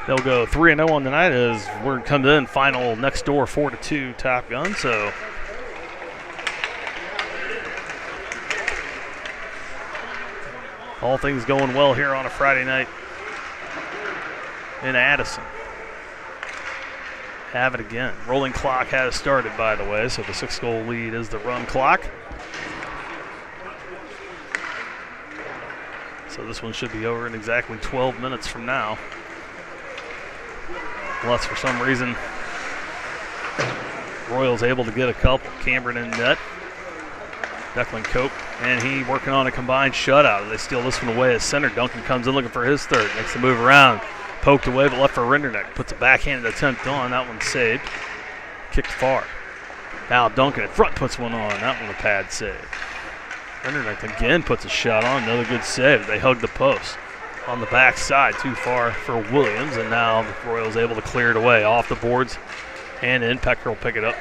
They'll go 3-0 on the night as word comes in. Final next door 4-2 Top Gun. So all things going well here on a Friday night in Addison. Have it again. Rolling clock has started, by the way, so the 6-goal lead is the run clock. So this one should be over in exactly 12 minutes from now. Unless for some reason Royals able to get a couple. Cameron in net. Declan Cope, and he working on a combined shutout. They steal this one away as center. Duncan comes in looking for his third. Makes the move around. Poked away, but left for Rinderneck. Puts a backhanded attempt on. That one saved. Kicked far. Now Duncan in front puts one on. That one a pad save. Rinderneck again puts a shot on. Another good save. They hug the post. On the back side, too far for Williams, and now the Royals able to clear it away off the boards and in. Pecker will pick it up.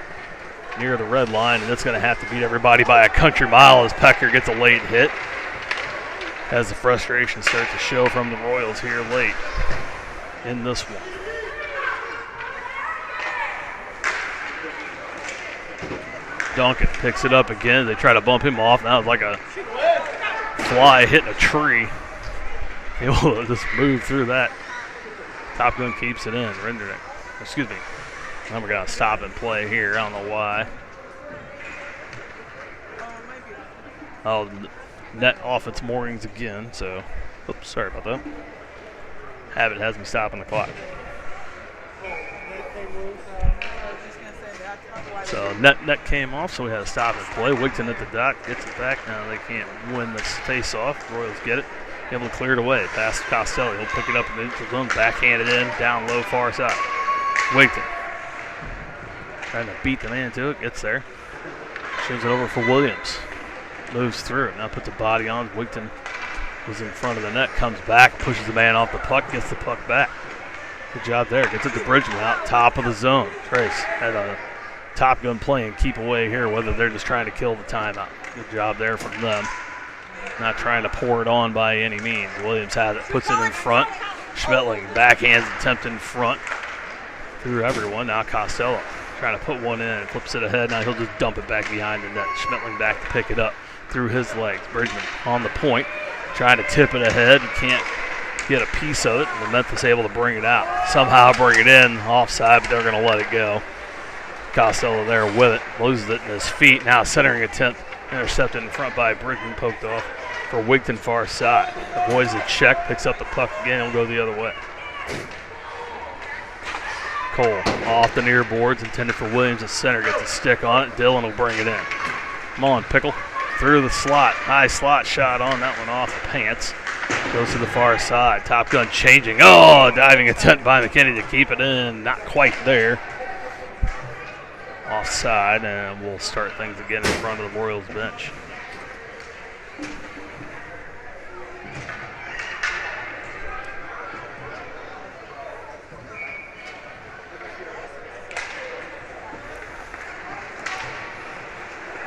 near the red line, and it's going to have to beat everybody by a country mile as Pecker gets a late hit. As the frustration starts to show from the Royals here late in this one. Duncan picks it up again. They try to bump him off. Now it's like a fly hitting a tree. Able to just move through that. Top Gun keeps it in. Rendering it. Excuse me. Now we got to stop and play here. I don't know why. Oh, net off its moorings again. So, oops, sorry about that. Habit has me stopping the clock. So net came off, so we had to stop and play. Wigton at the dot, gets it back. Now they can't win this face-off. Royals get it. Able to clear it away. Pass to Costello. He'll pick it up in the zone. Backhand it in. Down low, far side. Wigton. Trying to beat the man to it. Gets there. Shows it over for Williams. Moves through. Now puts a body on. Wigton was in front of the net. Comes back. Pushes the man off the puck. Gets the puck back. Good job there. Gets it to Bridgman out top of the zone. Trace had a Top Gun play and keep away here, whether they're just trying to kill the timeout. Good job there from them. Not trying to pour it on by any means. Williams has it, puts it in front. Schmetling backhands attempt in front. Through everyone. Now Costello trying to put one in. Flips it ahead. Now he'll just dump it back behind the net. Schmetling back to pick it up through his legs. Bridgman on the point. Trying to tip it ahead. Can't get a piece of it. And Memphis able to bring it out. Somehow bring it in. Offside, but they're going to let it go. Costello there with it, loses it in his feet. Now centering attempt, intercepted in front by Bridgman, poked off for Wigton far side. Avoids the check, picks up the puck again, will go the other way. Cole off the near boards, intended for Williams at center, gets a stick on it. Dillon will bring it in. Come on, Pickle, through the slot. High slot shot on, that one off the pants. Goes to the far side. Top Gun changing. Oh, diving attempt by McKinney to keep it in. Not quite there. Offside, and we'll start things again in front of the Royals bench.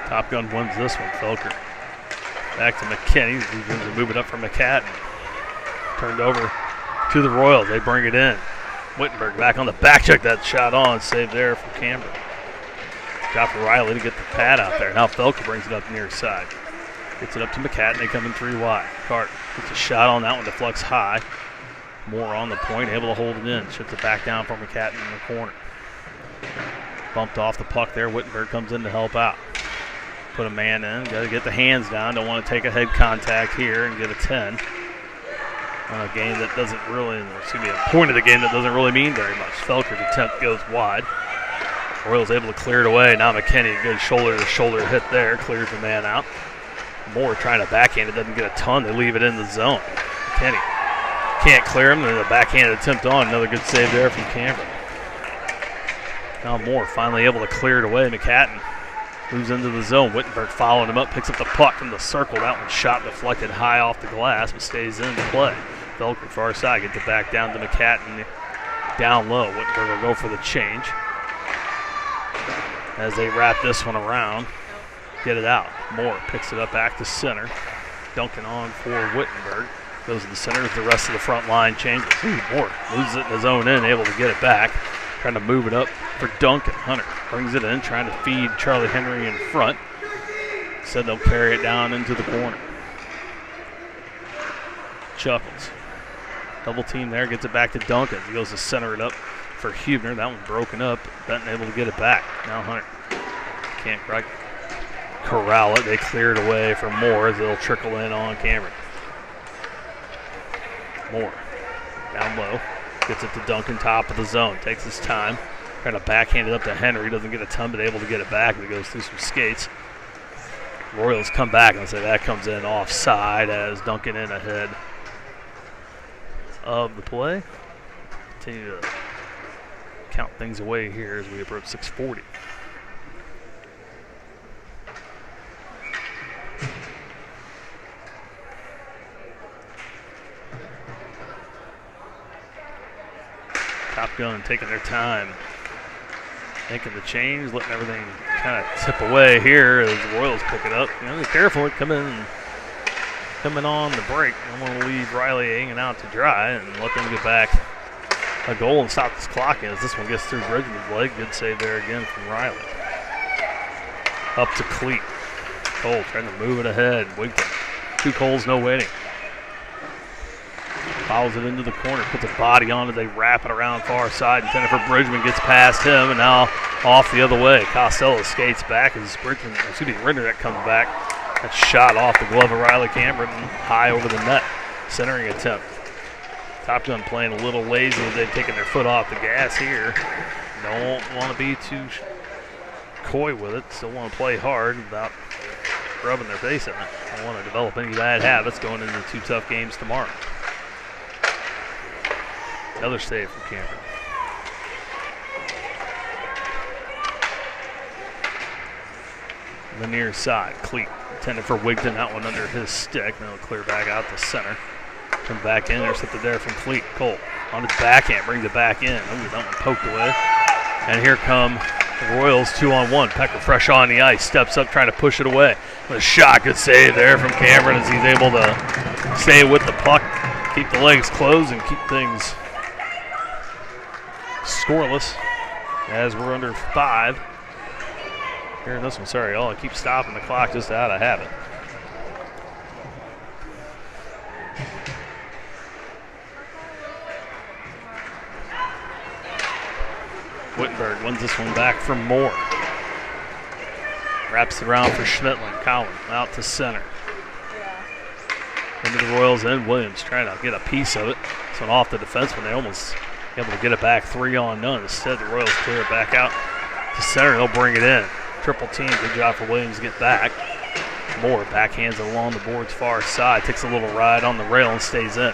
Top Gun wins this one, Felker. Back to McKinney. He's going to move it up for McCadden. Turned over to the Royals. They bring it in. Wittenberg back on the back check. That shot on. Saved there from Cameron. Job for Riley to get the pad out there. Now Felker brings it up near side. Gets it up to McCadden. They come in 3 wide. Cart gets a shot on that one. Deflects high. Moore on the point. Able to hold it in. Shifts it back down for McCadden in the corner. Bumped off the puck there. Wittenberg comes in to help out. Put a man in. Got to get the hands down. Don't want to take a head contact here and get a 10. On a game that doesn't really, excuse me, a point of the game that doesn't really mean very much. Felker's attempt goes wide. Royals able to clear it away. Now McKinney, good shoulder-to-shoulder hit there. Clears the man out. Moore trying to backhand it. Doesn't get a ton. They leave it in the zone. McKinney can't clear him. Then a backhand attempt on. Another good save there from Cameron. Now Moore finally able to clear it away. McCadden moves into the zone. Wittenberg following him up. Picks up the puck from the circle. That one shot deflected high off the glass, but stays in play. Felker far side. Gets it back down to McCadden. Down low. Wittenberg will go for the change. As they wrap this one around, get it out. Moore picks it up back to center. Duncan on for Wittenberg. Goes to the center as the rest of the front line changes. Moore loses it in his own end, able to get it back. Trying to move it up for Duncan. Hunter brings it in, trying to feed Charlie Henry in front. Said they'll carry it down into the corner. Chuckles. Double team there, gets it back to Duncan. He goes to center it up for Huebner. That one broken up. Benton able to get it back. Now Hunter can't quite corral it. They clear it away for Moore as it'll trickle in on Cameron. Moore down low. Gets it to Duncan, top of the zone. Takes his time. Trying to backhand it up to Henry. Doesn't get a ton, but able to get it back. It goes through some skates. Royals come back and say that comes in offside as Duncan in ahead of the play. Continue to count things away here as we approach 6:40. Top Gun taking their time, making the change, letting everything kind of tip away here as the Royals pick it up. Be careful coming on the break. I don't want to leave Riley hanging out to dry and let them get back a goal and stop this clock as this one gets through Bridgman's leg. Good save there again from Riley. Up to Cleat. Cole trying to move it ahead. Wigton. 2 Coles, no waiting. Fouls it into the corner, puts a body on it. They wrap it around far side. Intended for Bridgman, gets past him, and now off the other way. Costello skates back as Rinderneck comes back. That shot off the glove of Riley Cameron, high over the net. Centering attempt. Top Gun playing a little lazy as they've taken their foot off the gas here. Don't want to be too coy with it. Still want to play hard without rubbing their face in it. Don't want to develop any bad habits going into 2 tough games tomorrow. Another save from Cameron. The near side, Cleat intended for Wigton. That one under his stick. Now clear back out the center. Come back in, intercepted there from Cleat. Cole on his backhand, brings it back in. Ooh, that one poked away. And here come the Royals 2-on-1. Pecker fresh on the ice, steps up trying to push it away. With a shot, good save there from Cameron as he's able to stay with the puck, keep the legs closed, and keep things scoreless as we're under 5. Here in this one, sorry, I keep stopping the clock just out of habit. Wittenberg wins this one back from Moore. Wraps it around for Schmittling. Collin out to center. Into the Royals and Williams trying to get a piece of it. So off the defenseman, they almost able to get it back 3-on-0. Instead, the Royals clear it back out to center. They'll bring it in. Triple team. Good job for Williams to get back. Moore backhands it along the board's far side. Takes a little ride on the rail and stays in.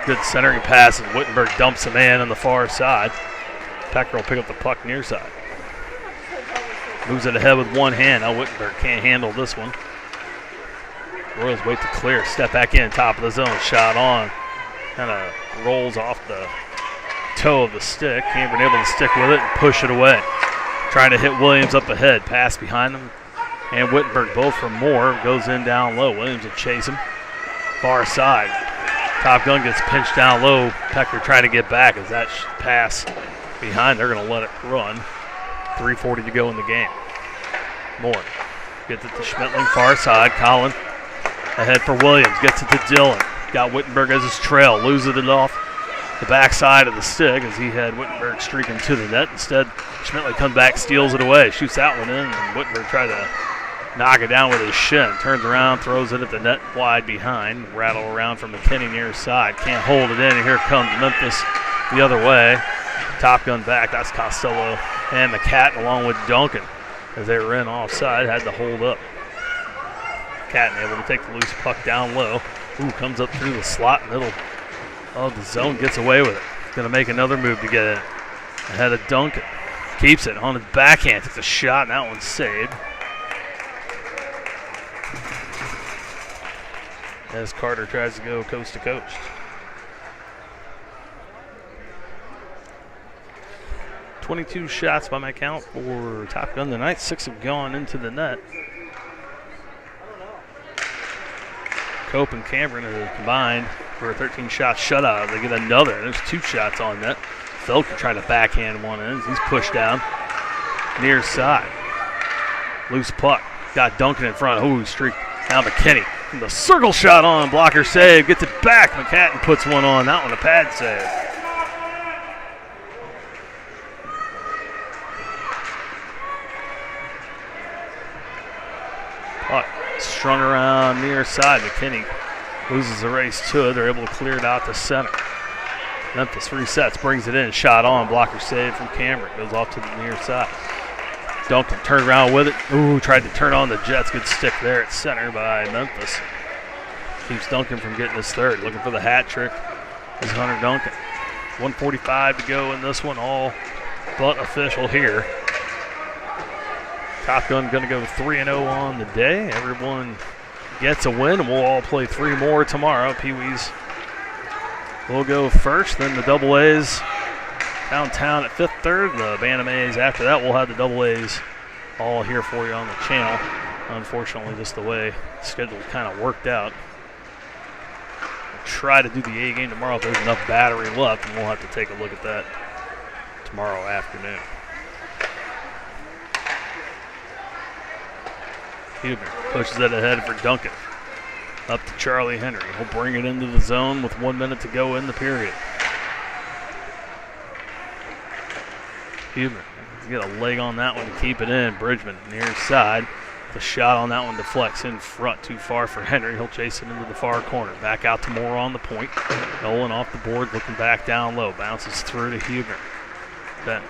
Good centering pass, and Wittenberg dumps a man on the far side. Pecker will pick up the puck near side. Moves it ahead with one hand. Now Wittenberg can't handle this one. Royals wait to clear. Step back in, top of the zone. Shot on. Kind of rolls off the toe of the stick. Cameron able to stick with it and push it away. Trying to hit Williams up ahead. Pass behind them. And Wittenberg both from Moore. Goes in down low. Williams will chase him. Far side. Top Gun gets pinched down low. Pecker trying to get back as that pass behind. They're going to let it run. 3:40 to go in the game. Moore gets it to Schmittling, far side. Collin ahead for Williams. Gets it to Dillon. Got Wittenberg as his trail. Loses it off the backside of the stick as he had Wittenberg streaking to the net. Instead, Schmittling comes back, steals it away. Shoots that one in, and Wittenberg tried to knock it down with his shin. Turns around, throws it at the net wide behind. Rattle around from McKinney near side. Can't hold it in, and here comes Memphis the other way. Top Gun back. That's Costello and McCatton along with Duncan as they were in offside. Had to hold up. McCatton able to take the loose puck down low. Ooh, comes up through the slot middle of the zone. Gets away with it. Going to make another move to get it ahead of Duncan. Keeps it on his backhand. Takes a shot, and that one's saved. As Carter tries to go coast to coast. 22 shots by my count for Top Gun tonight. 6 have gone into the net. Cope and Cameron have combined for a 13-shot shutout. They get another. There's 2 shots on net. Felk can try to backhand one in. He's pushed down near side. Loose puck. Got Duncan in front. Ooh, streak. Now McKinney. The circle shot on. Blocker save. Gets it back. McCatton puts one on. That one a pad save. Puck strung around near side. McKinney loses the race to it. They're able to clear it out to center. Memphis resets, brings it in. Shot on. Blocker save from Cameron. Goes off to the near side. Duncan turned around with it. Ooh, tried to turn on the Jets. Good stick there at center by Memphis. Keeps Duncan from getting his third. Looking for the hat trick is Hunter Duncan. 1:45 to go in this one. All but official here. Top Gun going to go 3-0 on the day. Everyone gets a win, and we'll all play 3 more tomorrow. Pee-wees will go first, then the Double A's downtown at 5th, 3rd. The Bantam A's after that will have the Double A's all here for you on the channel. Unfortunately, just the way the schedule kind of worked out. Try to do the A game tomorrow if there's enough battery left, and we'll have to take a look at that tomorrow afternoon. Huber pushes it ahead for Duncan. Up to Charlie Henry. He'll bring it into the zone with 1 minute to go in the period. Huber get a leg on that one to keep it in. Bridgman near side. The shot on that one deflects in front, too far for Henry. He'll chase it into the far corner. Back out to Moore on the point. Nolan off the board, looking back down low. Bounces through to Huber. Then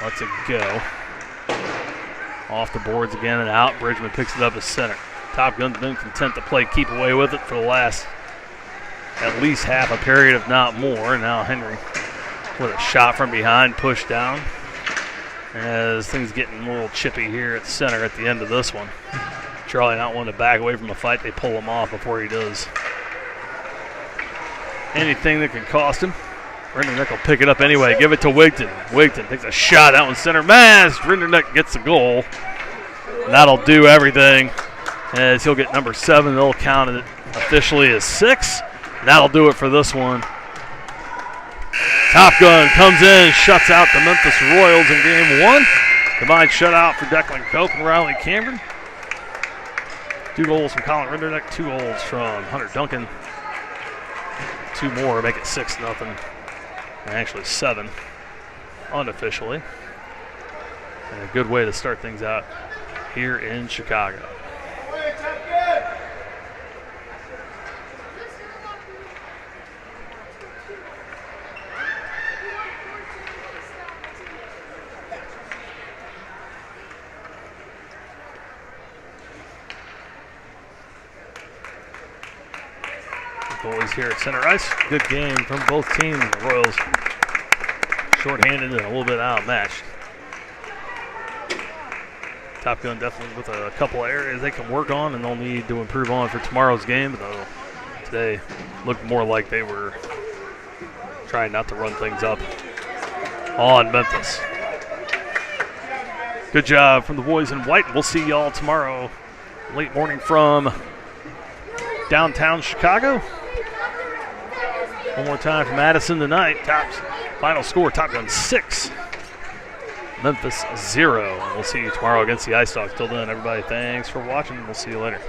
lets it go. Off the boards again and out. Bridgman picks it up as center. Top Gun's been content to play keep away with it for the last at least half a period, if not more. Now Henry with a shot from behind, push down. As things getting a little chippy here at center at the end of this one. Charlie not wanting to back away from a fight. They pull him off before he does anything that can cost him. Rinderneck will pick it up anyway. Give it to Wigton. Wigton takes a shot. That one's center mass. Rinderneck gets the goal. And that'll do everything. As he'll get number 7. They'll count it officially as 6. And that'll do it for this one. Top Gun comes in, shuts out the Memphis Royals in game 1. Combined shutout for Declan Cope and Riley Cameron. 2 goals from Colin Rinderneck, 2 goals from Hunter Duncan. 2 more, make it 6-0. And actually 7 unofficially. And a good way to start things out here in Chicago. Boys here at center ice. Good game from both teams. The Royals shorthanded and a little bit outmatched. Top Gun definitely with a couple of areas they can work on and they'll need to improve on for tomorrow's game. But today looked more like they were trying not to run things up on Memphis. Good job from the boys in white. We'll see y'all tomorrow late morning from downtown Chicago. One more time from Addison tonight. Final score, Top Gun 6, Memphis 0. And we'll see you tomorrow against the Ice Dogs. Till then, everybody, thanks for watching. We'll see you later.